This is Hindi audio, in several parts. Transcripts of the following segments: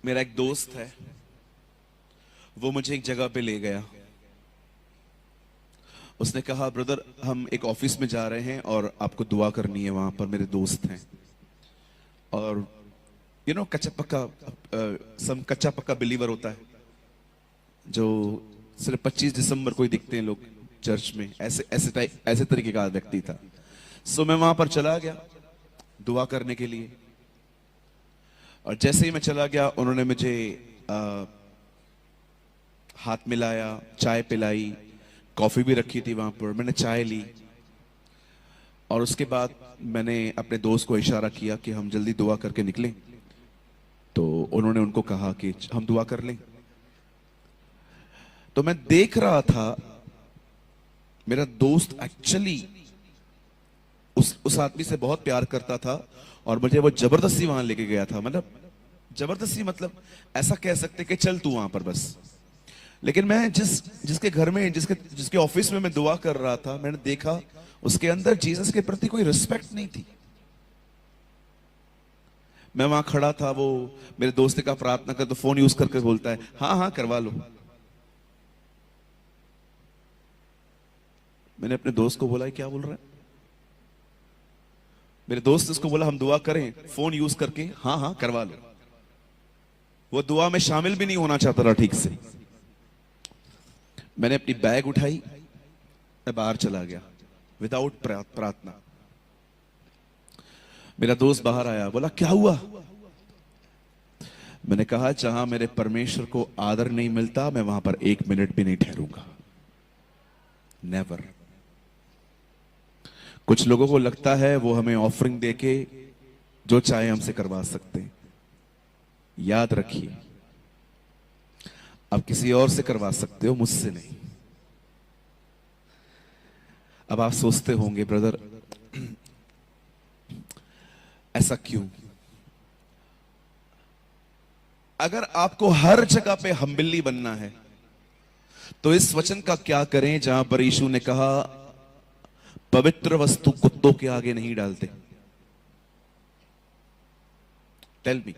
मेरा एक दोस्त है, वो मुझे एक जगह पे ले गया। उसने कहा, ब्रदर हम एक ऑफिस में जा रहे हैं और आपको दुआ करनी है, वहां पर मेरे दोस्त हैं। और कच्चा पक्का सम कच्चा पक्का बिलीवर होता है जो सिर्फ 25 दिसंबर को ही दिखते हैं लोग चर्च में, ऐसे तरीके का व्यक्ति था। सो मैं वहां पर चला गया दुआ करने के लिए, और जैसे ही मैं चला गया उन्होंने मुझे हाथ मिलाया, चाय पिलाई, कॉफी भी रखी थी वहां पर, मैंने चाय ली। और उसके बाद मैंने अपने दोस्त को इशारा किया कि हम जल्दी दुआ करके निकलें। तो उन्होंने उनको कहा कि हम दुआ कर लें। तो मैं देख रहा था मेरा दोस्त एक्चुअली उस आदमी से बहुत प्यार करता था, और मुझे वो जबरदस्ती वहां लेके गया था। मतलब जबरदस्ती, मतलब ऐसा कह सकते कि चल तू वहां पर बस। लेकिन मैं जिसके घर में, जिसके ऑफिस में मैं दुआ कर रहा था, मैंने देखा उसके अंदर जीसस के प्रति कोई रिस्पेक्ट नहीं थी। मैं वहां खड़ा था, वो मेरे दोस्त ने कहा प्रार्थना कर, तो फोन यूज करके बोलता है हाँ हाँ करवा लो। मैंने अपने दोस्त को बोला क्या बोल रहा है। मेरे दोस्त उसको बोला हम दुआ करें, फोन यूज करके हाँ हाँ करवा लो। वो दुआ में शामिल भी नहीं होना चाहता था ठीक से। मैंने अपनी बैग उठाई, मैं बाहर चला गया विदाउट प्रार्थना। मेरा दोस्त बाहर आया, बोला क्या हुआ। मैंने कहा जहां मेरे परमेश्वर को आदर नहीं मिलता, मैं वहां पर 1 मिनट भी नहीं ठहरूंगा, नेवर। कुछ लोगों को लगता है वो हमें ऑफरिंग देके जो चाहे हमसे करवा सकते हैं। याद रखिए, आप किसी और से करवा सकते हो, मुझसे नहीं। अब आप सोचते होंगे ब्रदर ऐसा क्यों। अगर आपको हर जगह पे हम्बिली बनना है तो इस वचन का क्या करें जहां पर यीशु ने कहा पवित्र वस्तु कुत्तों के आगे नहीं डालते। Tell me.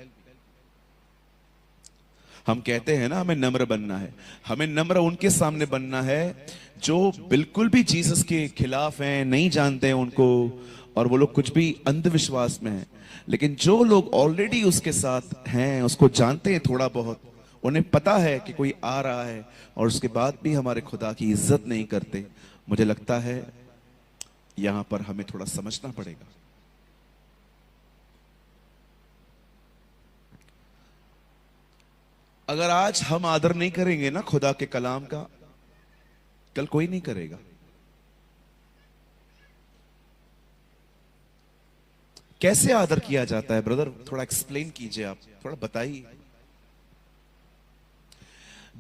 हम कहते हैं ना हमें नम्र बनना है, हमें नम्र उनके सामने बनना है जो बिल्कुल भी जीसस के खिलाफ हैं, नहीं जानते हैं उनको, और वो लोग कुछ भी अंधविश्वास में हैं। लेकिन जो लोग ऑलरेडी उसके साथ हैं, उसको जानते हैं थोड़ा बहुत, उन्हें पता है कि कोई आ रहा है, और उसके बाद भी हमारे खुदा की इज्जत नहीं करते, मुझे लगता है यहां पर हमें थोड़ा समझना पड़ेगा। अगर आज हम आदर नहीं करेंगे ना खुदा के कलाम का, कल कोई नहीं करेगा। कैसे आदर किया जाता है ब्रदर, थोड़ा एक्सप्लेन कीजिए, आप थोड़ा बताइए।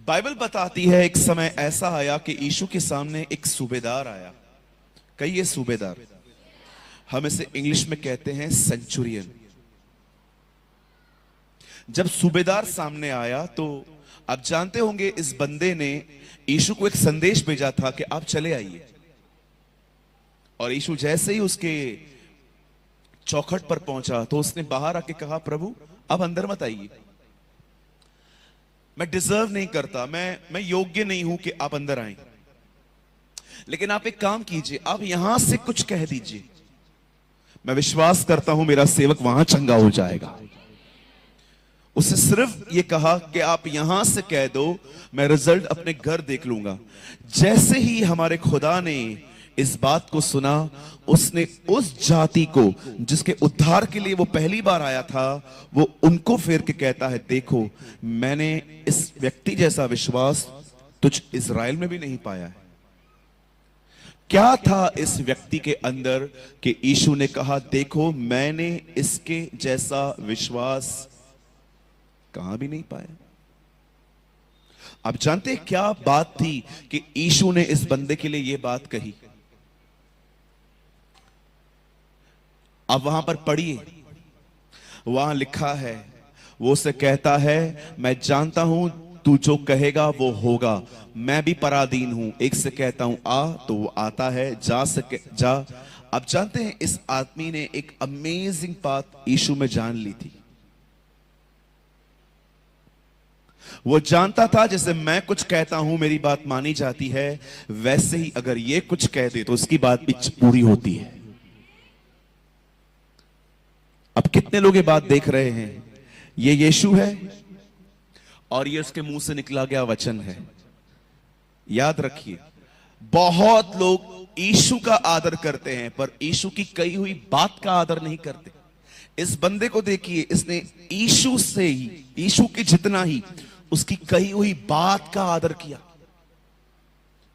बाइबल बताती है एक समय ऐसा आया कि यीशु के सामने एक सूबेदार आया। कहिए सूबेदार। हम इसे इंग्लिश में कहते हैं सेंचुरियन। जब सूबेदार सामने आया तो आप जानते होंगे इस बंदे ने यीशु को एक संदेश भेजा था कि आप चले आइए। और यीशु जैसे ही उसके चौखट पर पहुंचा तो उसने बाहर आके कहा प्रभु अब अंदर मत आइए, मैं डिजर्व नहीं करता, मैं योग्य नहीं हूं कि आप अंदर आए, लेकिन आप एक काम कीजिए, आप यहां से कुछ कह दीजिए, मैं विश्वास करता हूं मेरा सेवक वहां चंगा हो जाएगा। उसे सिर्फ ये कहा कि आप यहां से कह दो, मैं रिजल्ट अपने घर देख लूंगा। जैसे ही हमारे खुदा ने इस बात को सुना, उसने उस जाति को जिसके उद्धार के लिए वो पहली बार आया था, वो उनको फेर के कहता है देखो मैंने इस व्यक्ति जैसा विश्वास तुझ इज़राइल में भी नहीं पाया है। क्या था इस व्यक्ति के अंदर कि यीशु ने कहा देखो मैंने इसके जैसा विश्वास कहां भी नहीं पाया। आप जानते क्या बात थी कि यीशु ने इस बंदे के लिए यह बात कही। अब वहां पर पढ़िए, वहां लिखा है, वो से कहता है मैं जानता हूं तू जो कहेगा वो होगा, मैं भी पराधीन हूं, एक से कहता हूं आ तो वो आता है, जा। आप जानते हैं इस आदमी ने एक अमेजिंग बात यीशु में जान ली थी। वो जानता था जैसे मैं कुछ कहता हूं मेरी बात मानी जाती है, वैसे ही अगर ये कुछ कह दे तो उसकी बात भी पूरी होती है। अब कितने लोग ये बात देख रहे हैं? ये यीशु है और ये उसके मुंह से निकला गया वचन है। याद रखिए, बहुत लोग यीशु का आदर करते हैं पर यीशु की कही हुई बात का आदर नहीं करते। इस बंदे को देखिए, इसने यीशु से ही, यीशु के जितना ही उसकी कही हुई बात का आदर किया।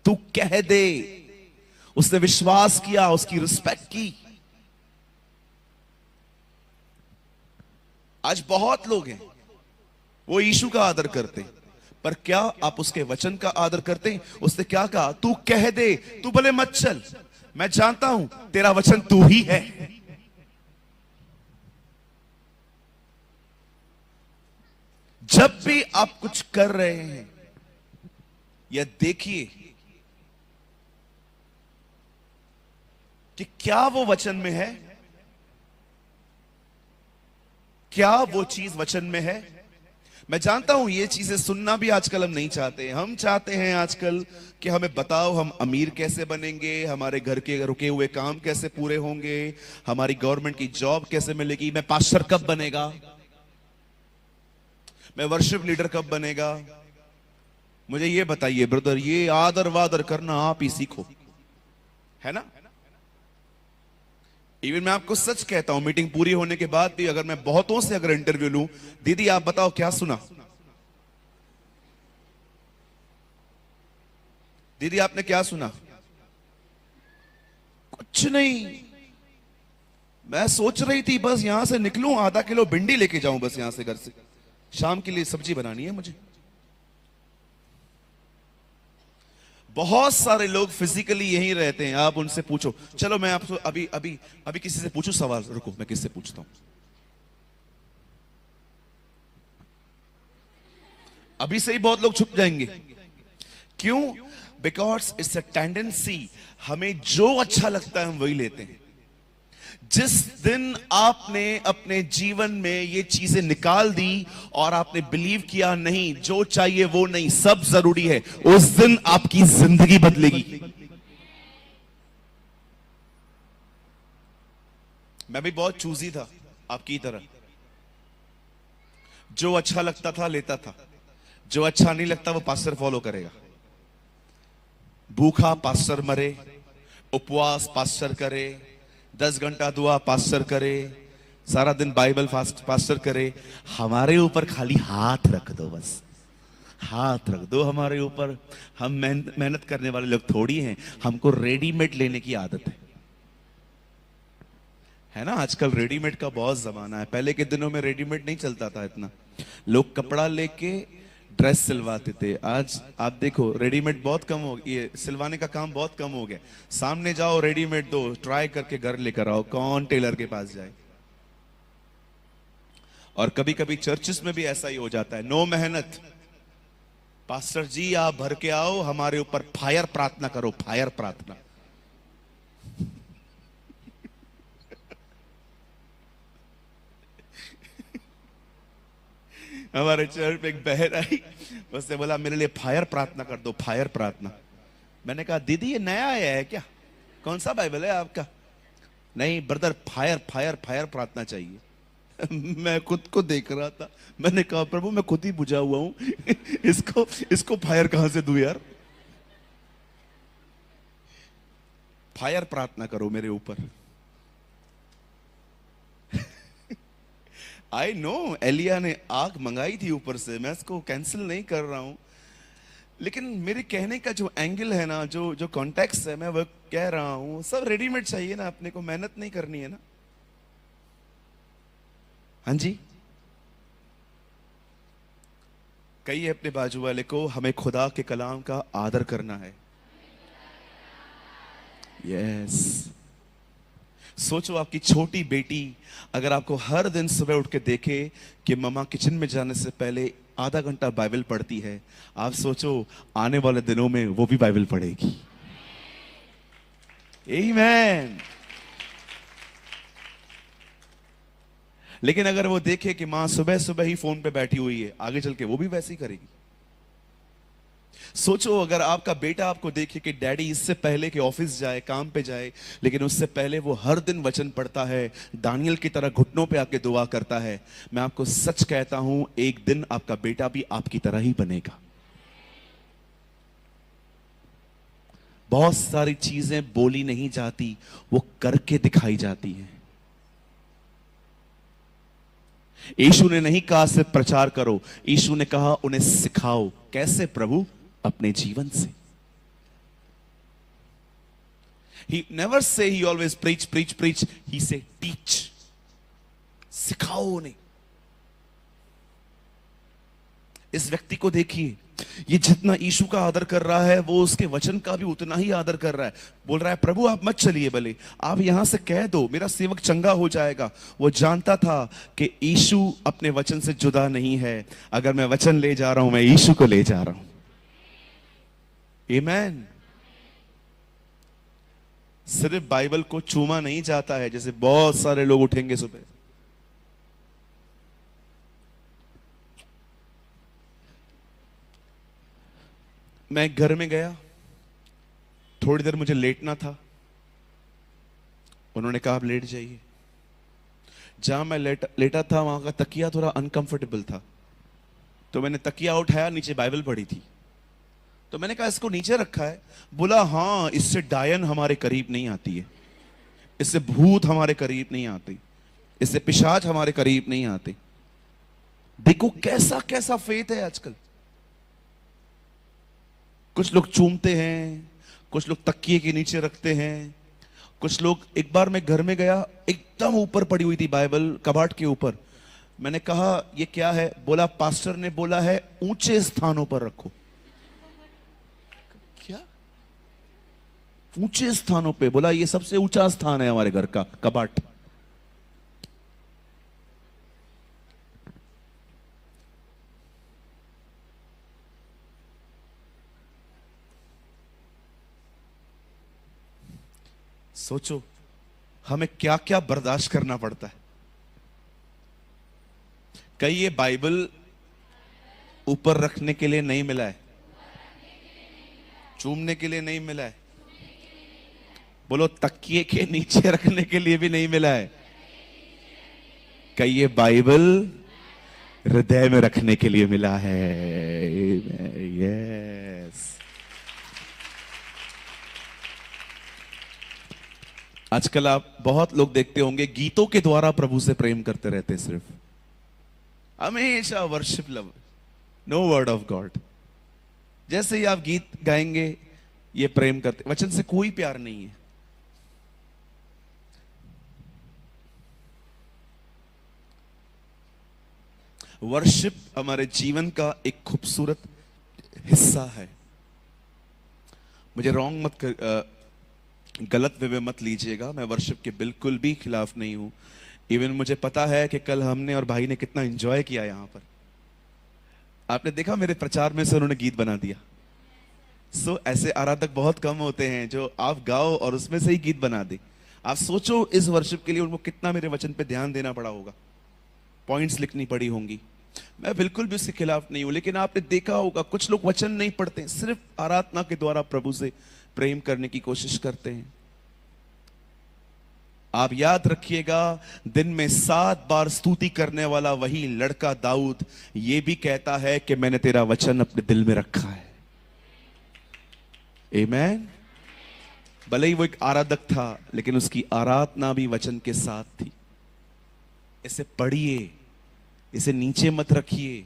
तू कह दे, उसने विश्वास किया, उसकी रिस्पेक्ट की। आज बहुत लोग हैं वो यीशु का आदर करते हैं, पर क्या आप उसके वचन का आदर करते हैं? उसने क्या कहा? तू कह दे, तू भले मत चल, मैं जानता हूं तेरा वचन तू ही है। जब भी आप कुछ कर रहे हैं, यह देखिए कि क्या वो वचन में है, क्या वो चीज वचन में है। मैं जानता हूं ये चीजें सुनना भी आजकल हम नहीं चाहते। हम चाहते हैं आजकल कि हमें बताओ हम अमीर कैसे बनेंगे, हमारे घर के रुके हुए काम कैसे पूरे होंगे, हमारी गवर्नमेंट की जॉब कैसे मिलेगी, मैं पास्टर कब बनेगा, मैं वर्शिप लीडर कब बनेगा। मुझे ये बताइए ब्रदर, ये आदर वादर करना आप ही सीखो, है ना। इवन मैं आपको सच कहता हूं, मीटिंग पूरी होने के बाद भी अगर मैं बहुतों से अगर इंटरव्यू लूं, दीदी आप बताओ क्या सुना, दीदी आपने क्या सुना, कुछ नहीं, मैं सोच रही थी बस यहां से निकलूं, आधा किलो भिंडी लेके जाऊं बस यहां से, घर से शाम के लिए सब्जी बनानी है मुझे। बहुत सारे लोग फिजिकली यहीं रहते हैं, आप उनसे पूछो। चलो मैं आपको अभी अभी अभी किसी से पूछूं सवाल, रुको मैं किससे पूछता हूं, अभी से ही बहुत लोग छुप जाएंगे। क्यों? बिकॉज इट्स अ टेंडेंसी, हमें जो अच्छा लगता है हम वही लेते हैं। जिस दिन आपने अपने जीवन में ये चीजें निकाल दी और आपने बिलीव किया नहीं, जो चाहिए वो नहीं, सब जरूरी है, उस दिन आपकी जिंदगी बदलेगी। मैं भी बहुत चूजी था आपकी तरह, जो अच्छा लगता था लेता था, जो अच्छा नहीं लगता वो पास्टर फॉलो करेगा। भूखा पास्टर मरे, उपवास पास्टर करे, 10 घंटा दुआ पास्टर करे, सारा दिन बाइबल फास्ट पास्टर करे। हमारे ऊपर खाली हाथ रख दो, बस हाथ रख दो हमारे ऊपर। हम मेहनत करने वाले लोग थोड़ी हैं, हमको रेडीमेड लेने की आदत है ना। आजकल रेडीमेड का बहुत जमाना है, पहले के दिनों में रेडीमेड नहीं चलता था इतना, लोग कपड़ा लेके ड्रेस सिलवाते थे। आज आप देखो रेडीमेड बहुत कम हो, ये सिलवाने का काम बहुत कम हो गया। सामने जाओ रेडीमेड दो, ट्राई करके घर लेकर आओ, कौन टेलर के पास जाए। और कभी कभी चर्चिस में भी ऐसा ही हो जाता है, नो मेहनत, पास्टर जी आप भर के आओ, हमारे ऊपर फायर प्रार्थना करो, फायर प्रार्थना। हमारे चर्च में एक बहन आई, उसने बोला मेरे लिए फायर प्रार्थना कर दो, फायर प्रार्थना। मैंने कहा दीदी ये नया आया है क्या, कौन सा बाइबल है आपका? नहीं ब्रदर, फायर फायर फायर प्रार्थना चाहिए। मैं खुद को देख रहा था, मैंने कहा प्रभु मैं खुद ही बुझा हुआ हूं, इसको फायर कहां से दूं यार। फायर प्रार्थना करो मेरे ऊपर। आई नो एलिया ने आग मंगाई थी ऊपर से, मैं इसको कैंसिल नहीं कर रहा हूं, लेकिन मेरे कहने का जो एंगल है ना, जो कॉन्टेक्स्ट है, मैं वो कह रहा हूं सब रेडीमेड चाहिए ना, अपने को मेहनत नहीं करनी है ना। हाँ जी, कहिए अपने बाजू वाले को, हमें खुदा के कलाम का आदर करना है। यस। सोचो आपकी छोटी बेटी अगर आपको हर दिन सुबह उठ के देखे कि मम्मा किचन में जाने से पहले आधा घंटा बाइबल पढ़ती है, आप सोचो आने वाले दिनों में वो भी बाइबल पढ़ेगी। आमीन। लेकिन अगर वो देखे कि मां सुबह सुबह ही फोन पे बैठी हुई है, आगे चल के वो भी वैसे ही करेगी। सोचो अगर आपका बेटा आपको देखे कि डैडी इससे पहले कि ऑफिस जाए, काम पे जाए, लेकिन उससे पहले वो हर दिन वचन पढ़ता है, दानियल की तरह घुटनों पे आके दुआ करता है, मैं आपको सच कहता हूं एक दिन आपका बेटा भी आपकी तरह ही बनेगा। बहुत सारी चीजें बोली नहीं जाती, वो करके दिखाई जाती हैं। यीशु ने नहीं कहा सिर्फ प्रचार करो, यीशु ने कहा उन्हें सिखाओ। कैसे प्रभु? अपने जीवन से। He never say he always preach, preach, preach. He say teach. सिखाओ उन्हें। इस व्यक्ति को देखिए, ये जितना यीशु का आदर कर रहा है, वो उसके वचन का भी उतना ही आदर कर रहा है। बोल रहा है प्रभु आप मत चलिए, भले आप यहां से कह दो, मेरा सेवक चंगा हो जाएगा। वो जानता था कि यीशु अपने वचन से जुदा नहीं है। अगर मैं वचन ले जा रहा हूं, मैं यीशु को ले जा रहा हूं। आमेन। सिर्फ बाइबल को चूमा नहीं जाता है, जैसे बहुत सारे लोग उठेंगे सुबह, मैं घर में गया, थोड़ी देर मुझे लेटना था, उन्होंने कहा आप लेट जाइए। जहां मैं लेटा था वहां का तकिया थोड़ा अनकंफर्टेबल था, तो मैंने तकिया उठाया, नीचे बाइबल पड़ी थी, तो मैंने कहा इसको नीचे रखा है। बोला हाँ, इससे डायन हमारे करीब नहीं आती है, इससे भूत हमारे करीब नहीं आते, इससे पिशाच हमारे करीब नहीं आते। देखो कैसा कैसा फेथ है आजकल। कुछ लोग चूमते हैं, कुछ लोग तकिए के नीचे रखते हैं, कुछ लोग। एक बार मैं घर में गया, एकदम ऊपर पड़ी हुई थी बाइबल कबाड़ के ऊपर। मैंने कहा ये क्या है? बोला पास्टर ने बोला है ऊंचे स्थानों पर रखो। क्या ऊंचे स्थानों पे? बोला ये सबसे ऊंचा स्थान है हमारे घर का, कबाट। सोचो हमें क्या क्या बर्दाश्त करना पड़ता है। कहीं ये बाइबल ऊपर रखने के लिए नहीं मिला है, चूमने के लिए नहीं मिला है, बोलो तकिए के नीचे रखने के लिए भी नहीं मिला है। कहीं ये बाइबल हृदय में रखने के लिए मिला है। यस। आजकल आप बहुत लोग देखते होंगे गीतों के द्वारा प्रभु से प्रेम करते रहते हैं, सिर्फ हमेशा worship love, no word of God. जैसे ही आप गीत गाएंगे ये प्रेम करते, वचन से कोई प्यार नहीं है। वर्शिप हमारे जीवन का एक खूबसूरत हिस्सा है। मुझे रॉन्ग मत कर, गलत वे में मत लीजिएगा, मैं वर्शिप के बिल्कुल भी खिलाफ नहीं हूं। इवन मुझे पता है कि कल हमने और भाई ने कितना एंजॉय किया यहां पर। आपने देखा मेरे प्रचार में से उन्होंने गीत बना दिया। ऐसे आराधक बहुत कम होते हैं जो आप गाओ और उसमें से ही गीत बना दे। आप सोचो इस वर्शिप के लिए उनको कितना मेरे वचन पे ध्यान देना पड़ा होगा, पॉइंट्स लिखनी पड़ी होंगी। मैं बिल्कुल भी उसके खिलाफ नहीं हूं, लेकिन आपने देखा होगा कुछ लोग वचन नहीं पढ़ते, सिर्फ आराधना के द्वारा प्रभु से प्रेम करने की कोशिश करते हैं। आप याद रखिएगा, दिन में 7 बार स्तुति करने वाला वही लड़का दाऊद ये भी कहता है कि मैंने तेरा वचन अपने दिल में रखा है। आमेन। भले ही वो एक आराधक था, लेकिन उसकी आराधना भी वचन के साथ थी। इसे पढ़िए, इसे नीचे मत रखिए,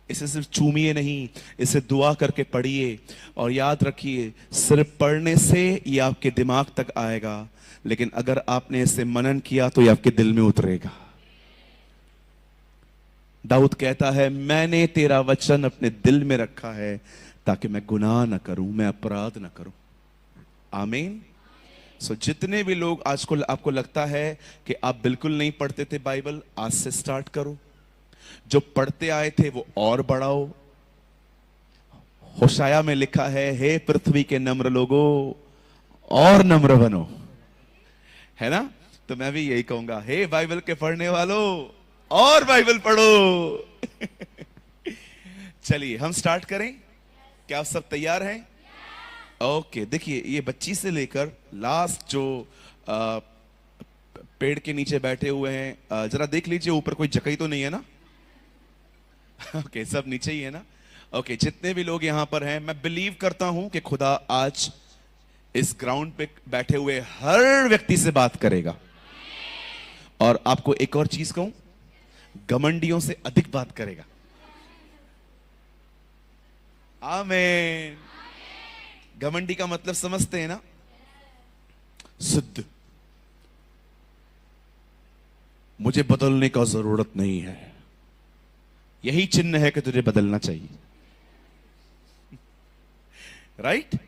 इसे सिर्फ चूमिए नहीं, इसे दुआ करके पढ़िए। और याद रखिए, सिर्फ पढ़ने से ये आपके दिमाग तक आएगा, लेकिन अगर आपने इसे मनन किया तो ये आपके दिल में उतरेगा। दाऊद कहता है मैंने तेरा वचन अपने दिल में रखा है ताकि मैं गुनाह ना करूं, मैं अपराध ना करूं। आमीन। जितने भी लोग आज को आपको लगता है कि आप बिल्कुल नहीं पढ़ते थे बाइबल, आज से स्टार्ट करो। जो पढ़ते आए थे वो और बढ़ाओ। होशाया में लिखा है, हे पृथ्वी के नम्र लोगों और नम्र बनो, है ना? तो मैं भी यही कहूंगा, हे बाइबल के पढ़ने वालों और बाइबल पढ़ो। चलिए हम स्टार्ट करें। क्या आप सब तैयार हैं? ओके, देखिए ये बच्ची से लेकर लास्ट जो आ, पेड़ के नीचे बैठे हुए हैं, जरा देख लीजिए ऊपर कोई जकई तो नहीं है ना? ओके, सब नीचे ही है ना? ओके, जितने भी लोग यहां पर हैं, मैं बिलीव करता हूं कि खुदा आज इस ग्राउंड पे बैठे हुए हर व्यक्ति से बात करेगा। और आपको एक और चीज कहूं, घमंडियों से अधिक बात करेगा। आमीन। घमंडी का मतलब समझते हैं ना? सिद्ध, मुझे बदलने का जरूरत नहीं है, यही चिन्ह है कि तुझे बदलना चाहिए। राइट?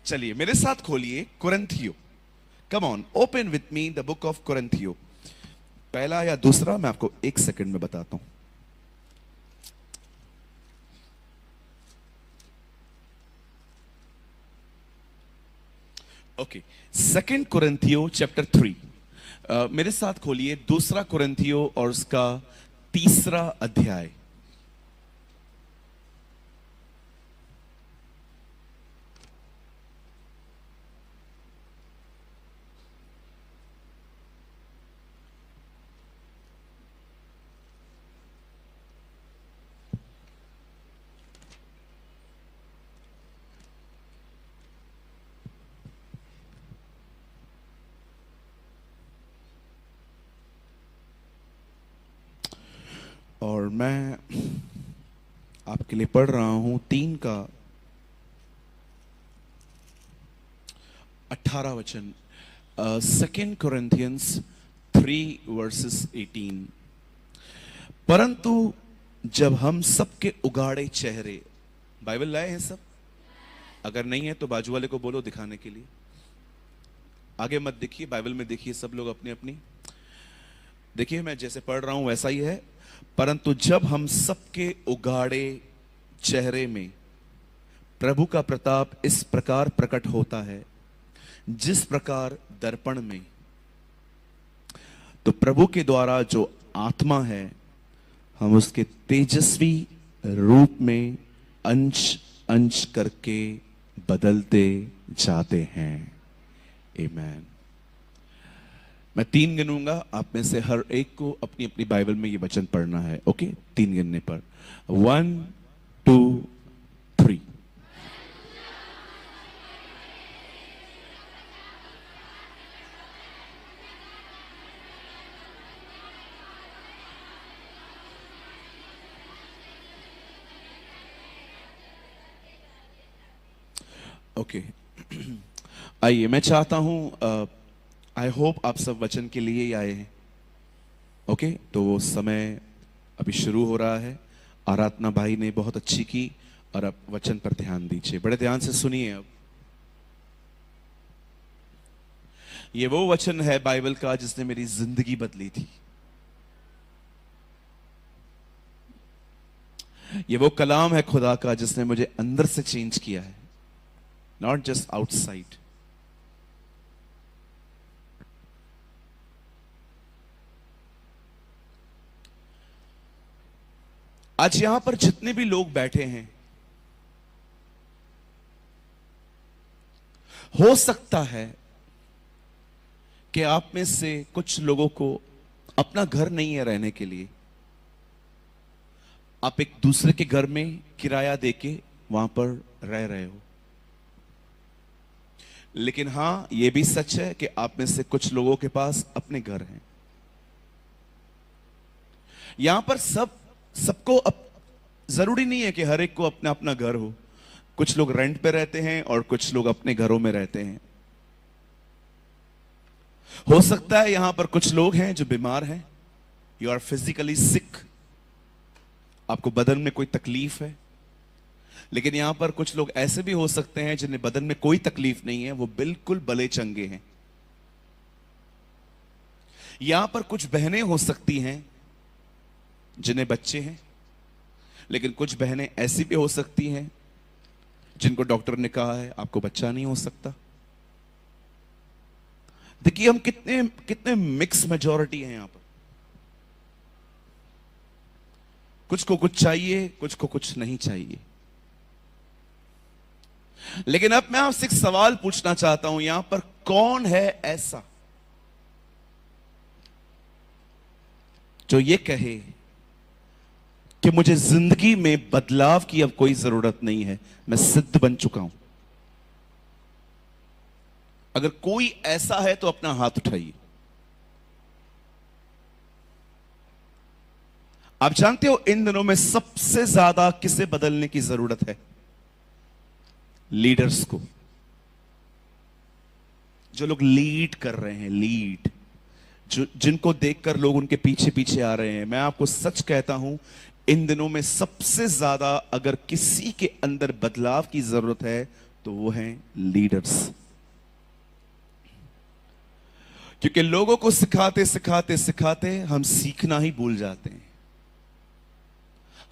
चलिए मेरे साथ खोलिए कुरिन्थियो। Come on, open with me the book of कुरिन्थियो। पहला या दूसरा मैं आपको एक सेकंड में बताता हूं। ओके, सेकंड कुरिन्थियो चैप्टर 3। मेरे साथ खोलिए दूसरा कुरिन्थियो और उसका तीसरा अध्याय। और मैं आपके लिए पढ़ रहा हूं 3 का 18 वचन। Second Corinthians 3 verses 18। परंतु जब हम सबके उगाड़े चेहरे, बाइबल लाए हैं सब? अगर नहीं है तो बाजू वाले को बोलो दिखाने के लिए। आगे मत देखिए, बाइबल में देखिए सब लोग अपनी अपनी। देखिए मैं जैसे पढ़ रहा हूं वैसा ही है। परंतु जब हम सबके उगाड़े चेहरे में प्रभु का प्रताप इस प्रकार प्रकट होता है, जिस प्रकार दर्पण में, तो प्रभु के द्वारा जो आत्मा है, हम उसके तेजस्वी रूप में अंश अंश करके बदलते जाते हैं। आमीन। मैं 3 गिनूंगा, आप में से हर एक को अपनी अपनी बाइबल में ये वचन पढ़ना है। ओके, 3 गिनने पर 1 2 3। ओके, आइए मैं चाहता हूं, आई होप आप सब वचन के लिए ही आए हैं। ओके, तो वो समय अभी शुरू हो रहा है। आराधना भाई ने बहुत अच्छी की और अब वचन पर ध्यान दीजिए, बड़े ध्यान से सुनिए। अब ये वो वचन है बाइबल का जिसने मेरी जिंदगी बदली थी। ये वो कलाम है खुदा का जिसने मुझे अंदर से चेंज किया है, नॉट जस्ट आउटसाइड। आज यहां पर जितने भी लोग बैठे हैं, हो सकता है कि आप में से कुछ लोगों को अपना घर नहीं है रहने के लिए, आप एक दूसरे के घर में किराया देके वहां पर रह रहे हो। लेकिन हां, यह भी सच है कि आप में से कुछ लोगों के पास अपने घर हैं। यहां पर सबको जरूरी नहीं है कि हर एक को अपना अपना घर हो। कुछ लोग रेंट पे रहते हैं और कुछ लोग अपने घरों में रहते हैं। हो सकता है यहां पर कुछ लोग हैं जो बीमार हैं, यू आर फिजिकली सिक, आपको बदन में कोई तकलीफ है। लेकिन यहां पर कुछ लोग ऐसे भी हो सकते हैं जिन्हें बदन में कोई तकलीफ नहीं है, वो बिल्कुल भले चंगे हैं। यहां पर कुछ बहनें हो सकती हैं जिन्हें बच्चे हैं, लेकिन कुछ बहनें ऐसी भी हो सकती हैं जिनको डॉक्टर ने कहा है आपको बच्चा नहीं हो सकता। देखिए हम कितने कितने मिक्स मेजॉरिटी हैं यहां पर। कुछ को कुछ चाहिए, कुछ को कुछ नहीं चाहिए। लेकिन अब मैं आपसे एक सवाल पूछना चाहता हूं, यहां पर कौन है ऐसा जो ये कहे कि मुझे जिंदगी में बदलाव की अब कोई जरूरत नहीं है, मैं सिद्ध बन चुका हूं? अगर कोई ऐसा है तो अपना हाथ उठाइए। आप जानते हो इन दिनों में सबसे ज्यादा किसे बदलने की जरूरत है? लीडर्स को। जो लोग लीड कर रहे हैं, लीड, जो जिनको देखकर लोग उनके पीछे पीछे आ रहे हैं। मैं आपको सच कहता हूं, इन दिनों में सबसे ज्यादा अगर किसी के अंदर बदलाव की जरूरत है तो वो हैं लीडर्स। क्योंकि लोगों को सिखाते सिखाते सिखाते हम सीखना ही भूल जाते हैं।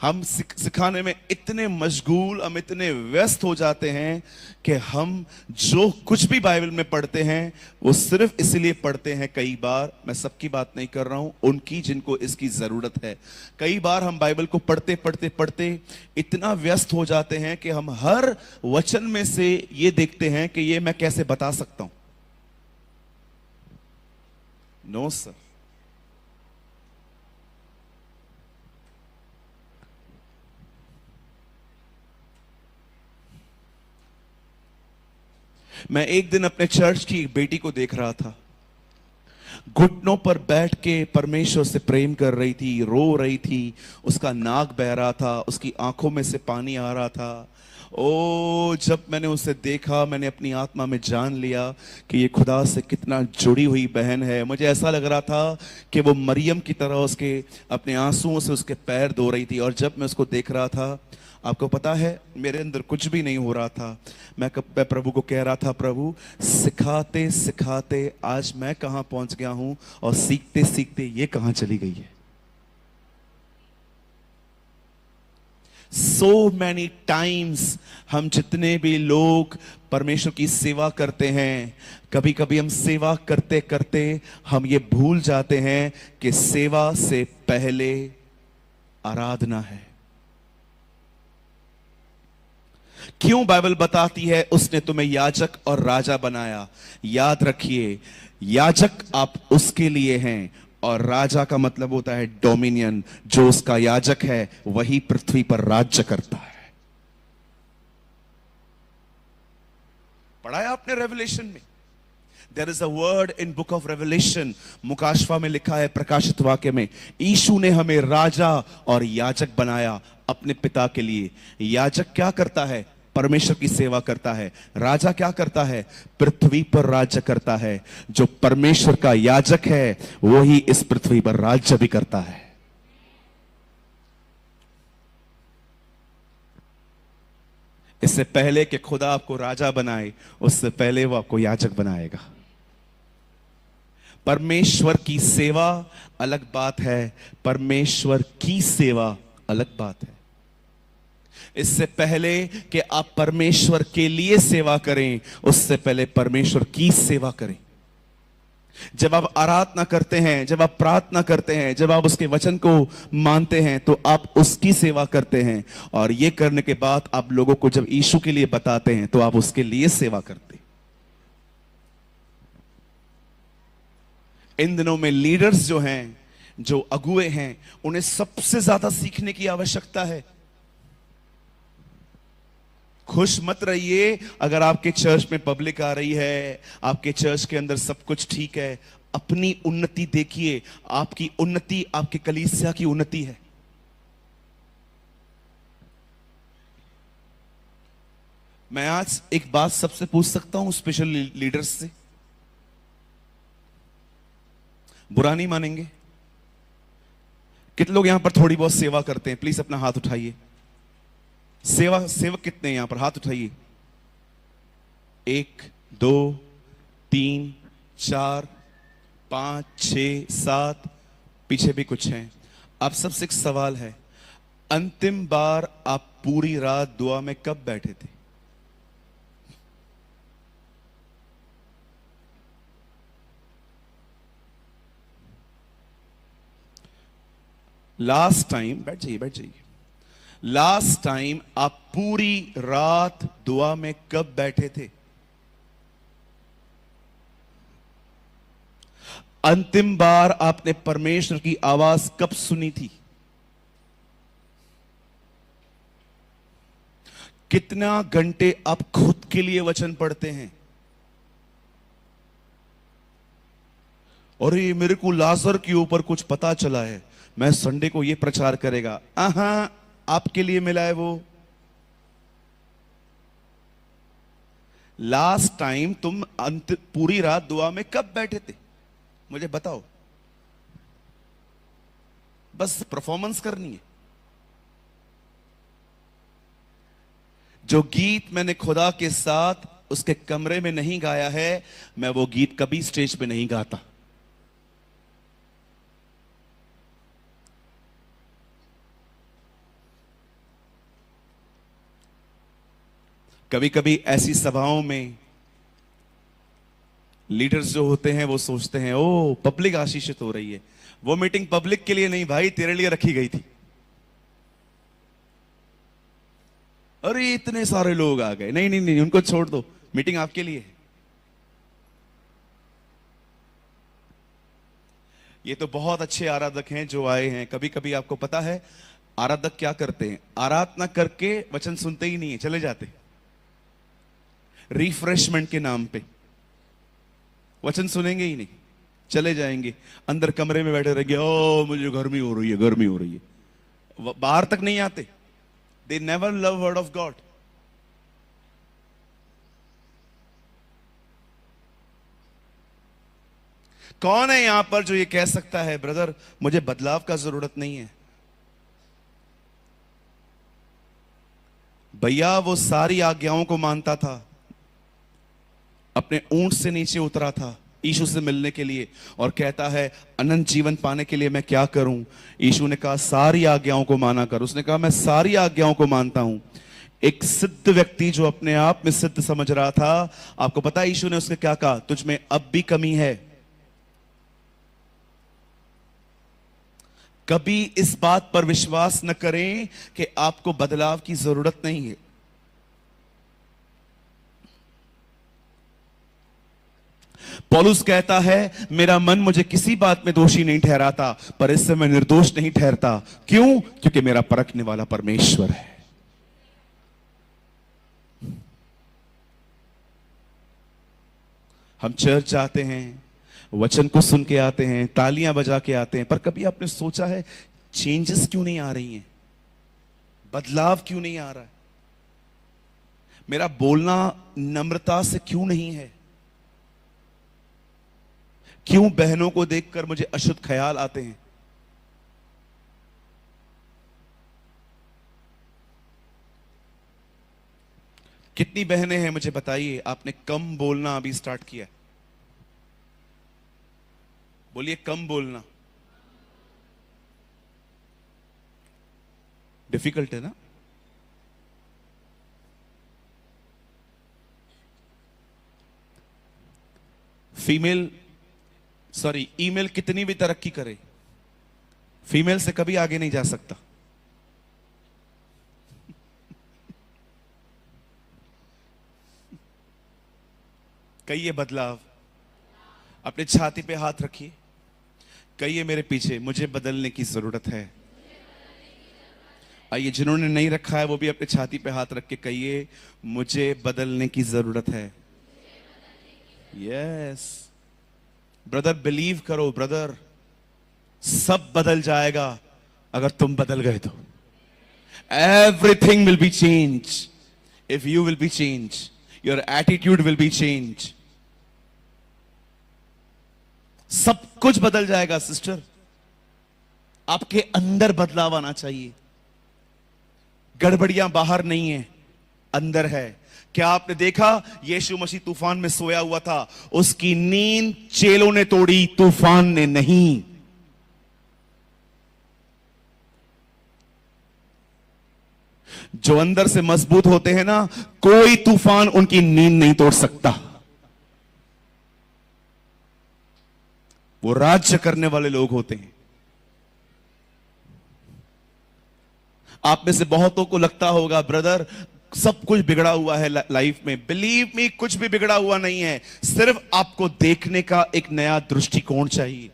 हम सिखाने में इतने मशगूल, हम इतने व्यस्त हो जाते हैं कि हम जो कुछ भी बाइबल में पढ़ते हैं वो सिर्फ इसलिए पढ़ते हैं। कई बार, मैं सबकी बात नहीं कर रहा हूं, उनकी जिनको इसकी जरूरत है। कई बार हम बाइबल को पढ़ते पढ़ते पढ़ते इतना व्यस्त हो जाते हैं कि हम हर वचन में से ये देखते हैं कि ये मैं कैसे बता सकता हूं। No sir. मैं एक दिन अपने चर्च की एक बेटी को देख रहा था, घुटनों पर बैठ के परमेश्वर से प्रेम कर रही थी, रो रही थी, उसका नाक बह रहा था, उसकी आंखों में से पानी आ रहा था। ओ, जब मैंने उसे देखा, मैंने अपनी आत्मा में जान लिया कि ये खुदा से कितना जुड़ी हुई बहन है। मुझे ऐसा लग रहा था कि वो मरियम की तरह उसके अपने आंसुओं से उसके पैर धो रही थी। और जब मैं उसको देख रहा था, आपको पता है, मेरे अंदर कुछ भी नहीं हो रहा था। मैं प्रभु को कह रहा था, प्रभु सिखाते सिखाते आज मैं कहां पहुंच गया हूं, और सीखते सीखते ये कहां चली गई है। सो मैनी टाइम्स हम जितने भी लोग परमेश्वर की सेवा करते हैं, कभी कभी हम सेवा करते करते हम ये भूल जाते हैं कि सेवा से पहले आराधना है। क्यों बाइबल बताती है उसने तुम्हें याजक और राजा बनाया? याद रखिए, याजक आप उसके लिए हैं, और राजा का मतलब होता है डोमिनियन। जो उसका याजक है वही पृथ्वी पर राज्य करता है। पढ़ा है आपने रेवलेशन में? There is a word in book of revelation, मुकाशवा में लिखा है, प्रकाशित वाक्य में, यीशु ने हमें राजा और याजक बनाया अपने पिता के लिए। याजक क्या करता है? परमेश्वर की सेवा करता है। राजा क्या करता है? पृथ्वी पर राज्य करता है। जो परमेश्वर का याजक है वही इस पृथ्वी पर राज्य भी करता है। इससे पहले कि खुदा आपको राजा बनाए, उससे पहले वो आपको याजक बनाएगा। परमेश्वर की सेवा अलग बात है, परमेश्वर की सेवा अलग बात है। इससे पहले कि आप परमेश्वर के लिए सेवा करें, उससे पहले परमेश्वर की सेवा करें। जब आप आराधना करते हैं, जब आप प्रार्थना करते हैं, जब आप उसके वचन को मानते हैं, तो आप उसकी सेवा करते हैं। और यह करने के बाद आप लोगों को जब यीशु के लिए बताते हैं तो आप उसके लिए सेवा करते हैं। इन दिनों में लीडर्स जो हैं, जो अगुए हैं, उन्हें सबसे ज्यादा सीखने की आवश्यकता है। खुश मत रहिए अगर आपके चर्च में पब्लिक आ रही है, आपके चर्च के अंदर सब कुछ ठीक है। अपनी उन्नति देखिए। आपकी उन्नति आपके कलीसिया की उन्नति है। मैं आज एक बात सबसे पूछ सकता हूं, स्पेशल लीडर्स से, बुरा नहीं मानेंगे? कितने लोग यहां पर थोड़ी बहुत सेवा करते हैं? प्लीज अपना हाथ उठाइए। सेवक कितने हैं यहां पर? हाथ उठाइए। 1 2 3 4 5 6 7, पीछे भी कुछ हैं। आप सबसे एक सवाल है, अंतिम बार आप पूरी रात दुआ में कब बैठे थे? लास्ट टाइम, बैठ जाइए बैठ जाइए, लास्ट टाइम आप पूरी रात दुआ में कब बैठे थे? अंतिम बार आपने परमेश्वर की आवाज कब सुनी थी? कितना घंटे आप खुद के लिए वचन पढ़ते हैं? और ये मेरे को लाजर के ऊपर कुछ पता चला है, मैं संडे को ये प्रचार करेगा। आपके लिए मिला है वो। लास्ट टाइम तुम पूरी रात दुआ में कब बैठे थे? मुझे बताओ। बस परफॉर्मेंस करनी है। जो गीत मैंने खुदा के साथ उसके कमरे में नहीं गाया है, मैं वो गीत कभी स्टेज पे नहीं गाता। कभी कभी ऐसी सभाओं में लीडर्स जो होते हैं वो सोचते हैं ओ पब्लिक आशीषित हो रही है। वो मीटिंग पब्लिक के लिए नहीं भाई, तेरे लिए रखी गई थी। अरे इतने सारे लोग आ गए, नहीं नहीं नहीं, उनको छोड़ दो, मीटिंग आपके लिए है। ये तो बहुत अच्छे आराधक हैं जो आए हैं। कभी कभी आपको पता है आराधक क्या करते हैं? आराधना करके वचन सुनते ही नहीं है, चले जाते रिफ्रेशमेंट के नाम पे। वचन सुनेंगे ही नहीं, चले जाएंगे, अंदर कमरे में बैठे रहेंगे, ओ मुझे गर्मी हो रही है, गर्मी हो रही है। बाहर तक नहीं आते। They never love word of God. कौन है यहां पर जो ये कह सकता है ब्रदर मुझे बदलाव का जरूरत नहीं है? भैया वो सारी आज्ञाओं को मानता था, अपने ऊंट से नीचे उतरा था यीशु से मिलने के लिए और कहता है अनंत जीवन पाने के लिए मैं क्या करूं? यीशु ने कहा सारी आज्ञाओं को माना कर। उसने कहा मैं सारी आज्ञाओं को मानता हूं। एक सिद्ध व्यक्ति जो अपने आप में सिद्ध समझ रहा था, आपको पता है यीशु ने उसके क्या कहा? तुझ में अब भी कमी है। कभी इस बात पर विश्वास न करें कि आपको बदलाव की जरूरत नहीं है। पौलुस कहता है मेरा मन मुझे किसी बात में दोषी नहीं ठहराता, पर इससे मैं निर्दोष नहीं ठहरता। क्यों? क्योंकि मेरा परखने वाला परमेश्वर है। हम चर्च जाते हैं, वचन को सुन के आते हैं, तालियां बजा के आते हैं, पर कभी आपने सोचा है चेंजेस क्यों नहीं आ रही हैं? बदलाव क्यों नहीं आ रहा है? मेरा बोलना नम्रता से क्यों नहीं है? क्यों बहनों को देखकर मुझे अशुद्ध ख्याल आते हैं? कितनी बहनें हैं मुझे बताइए आपने कम बोलना अभी स्टार्ट किया? बोलिए कम बोलना। डिफिकल्ट है ना? ईमेल कितनी भी तरक्की करे, फीमेल से कभी आगे नहीं जा सकता। कहिए बदलाव। अपने छाती पे हाथ रखिए, कहिए मेरे पीछे मुझे बदलने की जरूरत है। आइए जिन्होंने नहीं रखा है वो भी अपने छाती पे हाथ रख के कहिए मुझे बदलने की जरूरत है। यस ब्रदर, बिलीव करो ब्रदर, सब बदल जाएगा अगर तुम बदल गए तो। Everything will be change if you will be change, your attitude will be change. सब कुछ बदल जाएगा सिस्टर। आपके अंदर बदलाव आना चाहिए। गड़बड़ियां बाहर नहीं है, अंदर है। क्या आपने देखा यीशु मसीह तूफान में सोया हुआ था, उसकी नींद चेलों ने तोड़ी, तूफान ने नहीं। जो अंदर से मजबूत होते हैं ना, कोई तूफान उनकी नींद नहीं तोड़ सकता। वो राज्य करने वाले लोग होते हैं। आप में से बहुतों को लगता होगा ब्रदर सब कुछ बिगड़ा हुआ है लाइफ में। बिलीव मी, कुछ भी बिगड़ा हुआ नहीं है, सिर्फ आपको देखने का एक नया दृष्टिकोण चाहिए।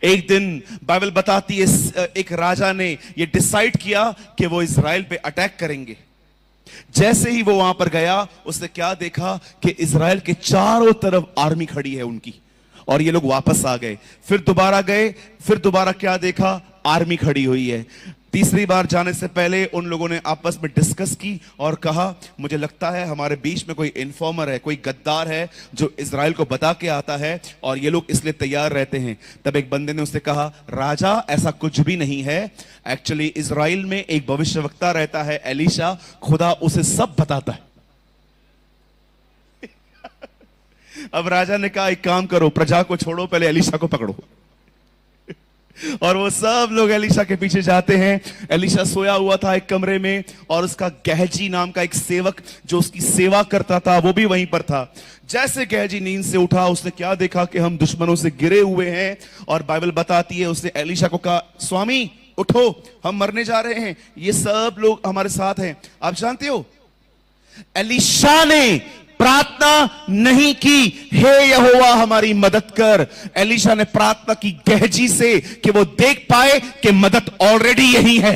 एक दिन बाइबल बताती है एक राजा ने यह डिसाइड किया कि वो इजराइल पे अटैक करेंगे। जैसे ही वो वहां पर गया, उसने क्या देखा कि इजराइल के चारों तरफ आर्मी खड़ी है उनकी, और ये लोग वापस आ गए। फिर दोबारा गए, फिर दोबारा क्या देखा, आर्मी खड़ी हुई है। तीसरी बार जाने से पहले उन लोगों ने आपस में डिस्कस की और कहा मुझे लगता है हमारे बीच में कोई इन्फॉर्मर है, कोई गद्दार है जो इजराइल को बता के आता है और ये लोग इसलिए तैयार रहते हैं। तब एक बंदे ने उससे कहा, राजा ऐसा कुछ भी नहीं है, एक्चुअली इजराइल में एक भविष्यवक्ता रहता है एलीशा, खुदा उसे सब बताता है। अब राजा ने कहा एक काम करो, प्रजा को छोड़ो, पहले एलीशा को पकड़ो। और वो सब लोग एलीशा के पीछे जाते हैं। एलीशा सोया हुआ था एक कमरे में, और उसका गहजी नाम का एक सेवक जो उसकी सेवा करता था वो भी वहीं पर था। जैसे गहजी नींद से उठा, उसने क्या देखा कि हम दुश्मनों से गिरे हुए हैं, और बाइबल बताती है उसने एलीशा को कहा, स्वामी उठो, हम मरने जा रहे हैं, ये सब लोग हमारे साथ हैं। आप जानते हो एलीशा ने प्रार्थना नहीं की, हे यहोवा हमारी मदद कर। एलीशा ने प्रार्थना की गहजी से कि वो देख पाए कि मदद ऑलरेडी यही है।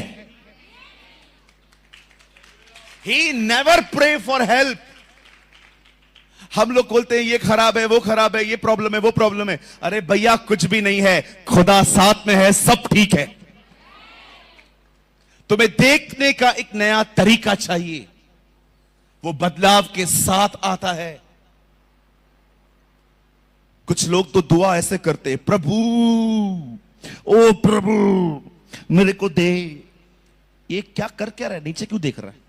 He never pray for help. हम लोग बोलते हैं ये खराब है, वो खराब है, ये प्रॉब्लम है, वो प्रॉब्लम है। अरे भैया कुछ भी नहीं है, खुदा साथ में है, सब ठीक है। तुम्हें देखने का एक नया तरीका चाहिए, वो बदलाव के साथ आता है। कुछ लोग तो दुआ ऐसे करते हैं, प्रभु ओ प्रभु मेरे को दे। ये क्या कर क्या रहा है, नीचे क्यों देख रहा है?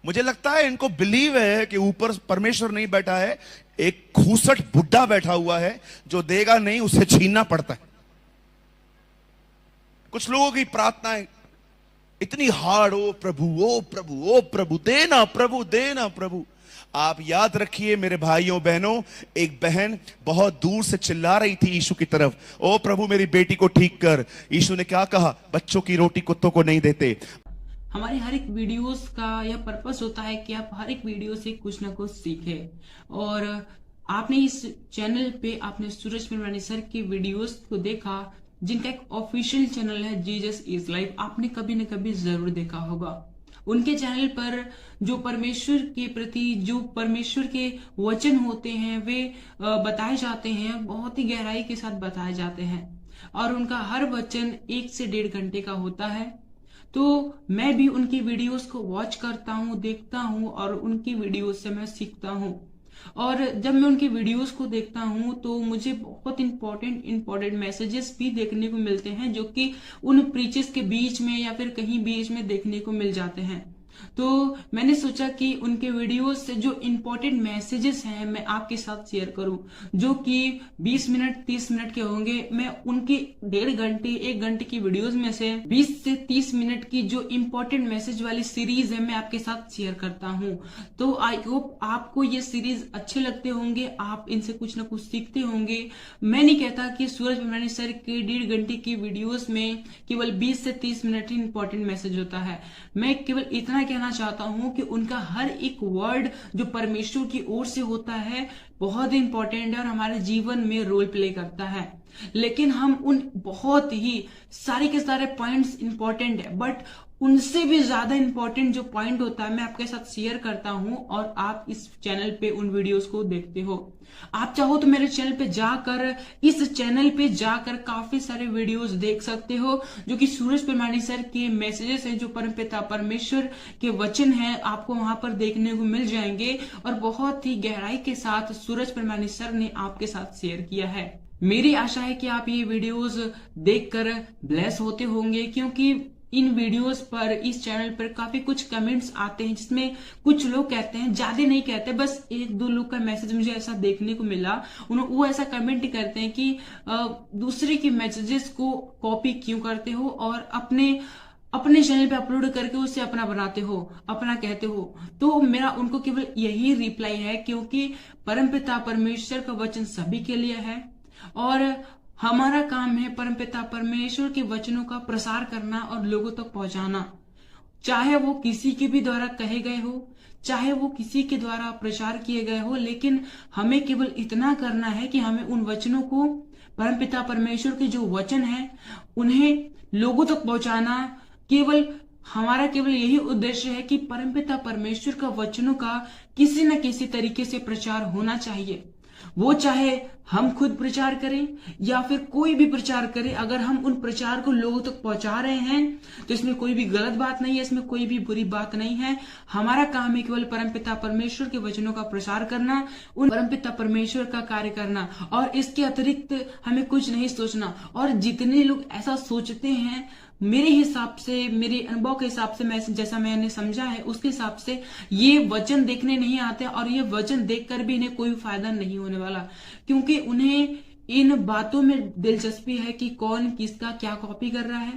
मुझे लगता है इनको बिलीव है कि ऊपर परमेश्वर नहीं बैठा है, एक खूसट बुड्ढा बैठा हुआ है जो देगा नहीं, उसे छीनना पड़ता है। कुछ लोगों की प्रार्थनाएं इतनी हार्ड, ओ प्रभु ओ प्रभु ओ प्रभु देना, प्रभु देना प्रभु। आप याद रखिए मेरे भाइयों बहनों, एक बहन बहुत दूर से चिल्ला रही थी यीशु की तरफ, ओ प्रभु मेरी बेटी को ठीक कर। यीशु ने क्या कहा, बच्चों की रोटी कुत्तों को नहीं देते। हमारे हर एक वीडियोस का यह पर्पस होता है कि आप हर एक वीडियो से कुछ ना कुछ सीखें। और आपने इस चैनल पे आपने सूरज पिरवानी सर की वीडियोस को देखा, जिनका एक ऑफिशियल चैनल है जीसस इज लाइफ, आपने कभी न कभी जरूर देखा होगा। उनके चैनल पर जो परमेश्वर के प्रति जो परमेश्वर के वचन होते हैं वे बताए जाते हैं, बहुत ही गहराई के साथ बताए जाते हैं, और उनका हर वचन 1 से 1.5 घंटे का होता है। तो मैं भी उनकी वीडियोस को वॉच करता हूँ, देखता हूँ, और उनकी वीडियोस से मैं सीखता हूँ। और जब मैं उनकी वीडियोस को देखता हूं तो मुझे बहुत इंपॉर्टेंट मैसेजेस भी देखने को मिलते हैं, जो कि उन प्रीचेस के बीच में या फिर कहीं बीच में देखने को मिल जाते हैं। तो मैंने सोचा कि उनके वीडियोस से जो इंपॉर्टेंट मैसेजेस हैं मैं आपके साथ शेयर करूं, जो कि 20 मिनट 30 मिनट के होंगे। मैं उनकी 1.5 घंटे 1 घंटे की वीडियोस में से 20 से 30 मिनट की जो इंपॉर्टेंट मैसेज वाली सीरीज है मैं आपके साथ शेयर करता हूं। तो आई होप आपको ये सीरीज अच्छे लगते होंगे, आप इनसे कुछ ना कुछ सीखते होंगे। मैं नहीं कहता कि सूरज पिरवानी सर के 1.5 घंटे की वीडियोस में केवल 20 से 30 मिनट ही इंपॉर्टेंट मैसेज होता है। मैं केवल इतना कहना चाहता हूं कि उनका हर एक वर्ड जो परमेश्वर की ओर से होता है बहुत ही इंपॉर्टेंट है और हमारे जीवन में रोल प्ले करता है। लेकिन हम उन बहुत ही सारे के सारे पॉइंट्स इंपॉर्टेंट है, बट उनसे भी ज्यादा इंपॉर्टेंट जो पॉइंट होता है मैं आपके साथ शेयर करता हूं, और आप इस चैनल पे उन वीडियोस को देखते हो। आप चाहो तो मेरे चैनल पे जाकर काफी सारे वीडियोस देख सकते हो, जो कि सूरज पिरवानी सर के मैसेजेस हैं, जो परमपिता परमेश्वर के वचन हैं, आपको वहां पर देखने को मिल जाएंगे, और बहुत ही गहराई के साथ सूरज पिरवानी सर ने आपके साथ शेयर किया है। मेरी आशा है कि आप ये वीडियोस देखकर ब्लेस होते होंगे, क्योंकि इन वीडियोस पर इस चैनल पर काफी कुछ कमेंट्स आते हैं, जिसमें कुछ लोग कहते हैं, ज्यादा नहीं कहते, बस 1-2 लोग का मैसेज मुझे ऐसा देखने को मिला, वो ऐसा कमेंट करते हैं कि दूसरे के मैसेजेस को कॉपी क्यों करते हो और अपने चैनल पे अपलोड करके उसे अपना बनाते हो, अपना कहते हो। तो मेरा उनको केवल यही रिप्लाई है, क्योंकि परमपिता परमेश्वर का वचन सभी के लिए है, और हमारा काम है परमपिता परमेश्वर के वचनों का प्रसार करना और लोगों तक पहुंचाना, चाहे वो किसी के भी द्वारा कहे गए हो, चाहे वो किसी के द्वारा प्रचार किए गए हो, लेकिन हमें केवल इतना करना है कि हमें उन वचनों को, परमपिता परमेश्वर के जो वचन है, उन्हें लोगों तक पहुंचाना। हमारा केवल यही उद्देश्य है कि परमपिता परमेश्वर का वचनों का किसी न किसी तरीके से प्रचार होना चाहिए। वो चाहे हम खुद प्रचार करें या फिर कोई भी प्रचार करे, अगर हम उन प्रचार को लोगों तक पहुंचा रहे हैं तो इसमें कोई भी गलत बात नहीं है, इसमें कोई भी बुरी बात नहीं है। हमारा काम है केवल परमपिता परमेश्वर के वचनों का प्रसार करना, उन परमपिता परमेश्वर का कार्य करना, और इसके अतिरिक्त हमें कुछ नहीं सोचना। और जितने लोग ऐसा सोचते हैं, मेरे हिसाब से, मेरे अनुभव के हिसाब से, मैं जैसा मैंने समझा है उसके हिसाब से, ये वचन देखने नहीं आते और ये वचन देखकर भी इन्हें कोई फायदा नहीं होने वाला, क्योंकि उन्हें इन बातों में दिलचस्पी है कि कौन किसका क्या कॉपी कर रहा है,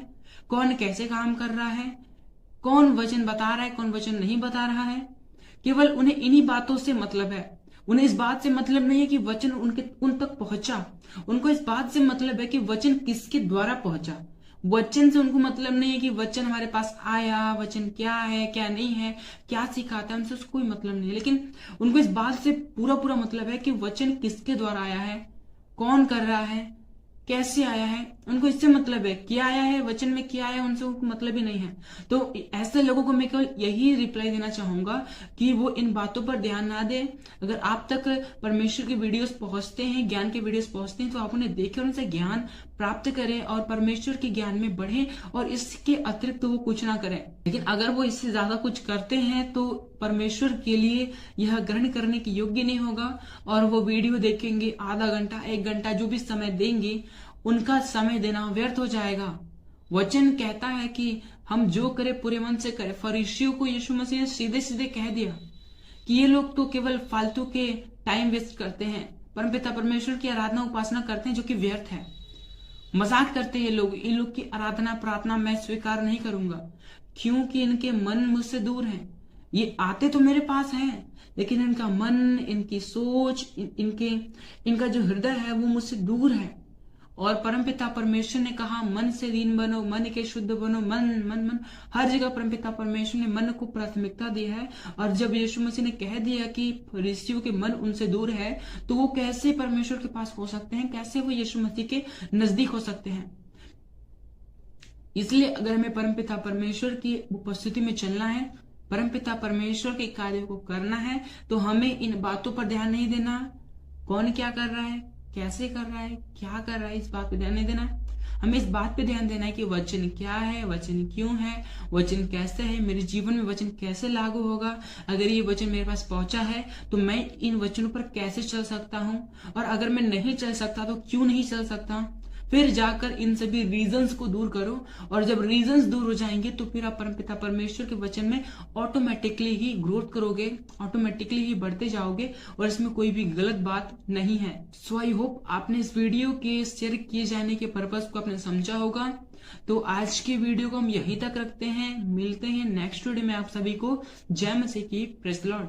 कौन कैसे काम कर रहा है, कौन वचन बता रहा है, कौन वचन नहीं बता रहा है। केवल उन्हें इन्हीं बातों से मतलब है। उन्हें इस बात से मतलब नहीं है कि वचन उन तक पहुंचा। उनको इस बात से मतलब है कि वचन किसके द्वारा पहुंचा। वचन से उनको मतलब नहीं है कि वचन हमारे पास आया, वचन क्या है क्या नहीं है, क्या सिखाता है, उनसे उसको कोई मतलब नहीं है। लेकिन उनको इस बात से पूरा मतलब है कि वचन किसके द्वारा आया है, कौन कर रहा है, कैसे आया है, उनको इससे मतलब है। क्या आया है, वचन में क्या आया, उनसे उनको मतलब ही नहीं है। तो ऐसे लोगों को मैं केवल यही रिप्लाई देना चाहूंगा कि वो इन बातों पर ध्यान ना दें। अगर आप तक परमेश्वर के वीडियोस पहुंचते हैं, ज्ञान के वीडियोस पहुंचते हैं, तो आप उन्हें देखें, उनसे ज्ञान प्राप्त करें और परमेश्वर के ज्ञान में बढ़ें, और इसके अतिरिक्त वो कुछ ना करें। लेकिन अगर वो इससे ज्यादा कुछ करते हैं तो परमेश्वर के लिए यह ग्रहण करने के योग्य नहीं होगा। और वो वीडियो देखेंगे, आधा घंटा 1 घंटा जो भी समय देंगे, उनका समय देना व्यर्थ हो जाएगा। वचन कहता है कि हम जो करें पूरे मन से करें। फरीसियों को यीशु मसीह ने सीधे सीधे कह दिया कि ये लोग तो केवल फालतू के टाइम वेस्ट करते हैं, परमपिता परमेश्वर की आराधना उपासना करते हैं जो कि व्यर्थ है। मजाक करते हैं लोग, इन लोग की आराधना प्रार्थना मैं स्वीकार नहीं करूंगा, क्योंकि इनके मन मुझसे दूर हैं। ये आते तो मेरे पास हैं, लेकिन इनका मन, इनकी सोच, इनका जो हृदय है वो मुझसे दूर है। और परमपिता परमेश्वर ने कहा, मन से दीन बनो, मन के शुद्ध बनो। मन मन मन हर जगह परमपिता परमेश्वर ने मन को प्राथमिकता दी है। और जब यीशु मसीह ने कह दिया कि फरीसियों के मन उनसे दूर है, तो वो कैसे परमेश्वर के पास हो सकते हैं, कैसे वो यीशु मसीह के नजदीक हो सकते हैं। इसलिए अगर हमें परमपिता परमेश्वर की उपस्थिति में चलना है, परमपिता परमेश्वर के कार्य को करना है, तो हमें इन बातों पर ध्यान नहीं देना, कौन क्या कर रहा है, कैसे कर रहा है, क्या कर रहा है, इस बात पे ध्यान नहीं देना। हमें इस बात पे ध्यान देना है कि वचन क्या है, वचन क्यों है, वचन कैसे है, मेरे जीवन में वचन कैसे लागू होगा। अगर ये वचन मेरे पास पहुंचा है तो मैं इन वचनों पर कैसे चल सकता हूं, और अगर मैं नहीं चल सकता तो क्यों नहीं चल सकता। फिर जाकर इन सभी रीजंस को दूर करो, और जब रीजंस दूर हो जाएंगे तो फिर आप परमपिता परमेश्वर के वचन में ऑटोमेटिकली ही ग्रोथ करोगे, ऑटोमेटिकली ही बढ़ते जाओगे, और इसमें कोई भी गलत बात नहीं है। सो आई होप आपने इस वीडियो के शेयर किए जाने के पर्पस को आपने समझा होगा। तो आज के वीडियो को हम यहीं तक रखते हैं, मिलते हैं नेक्स्ट वीडियो में आप सभी को। जय मसीह की, प्रेज़ द लॉर्ड।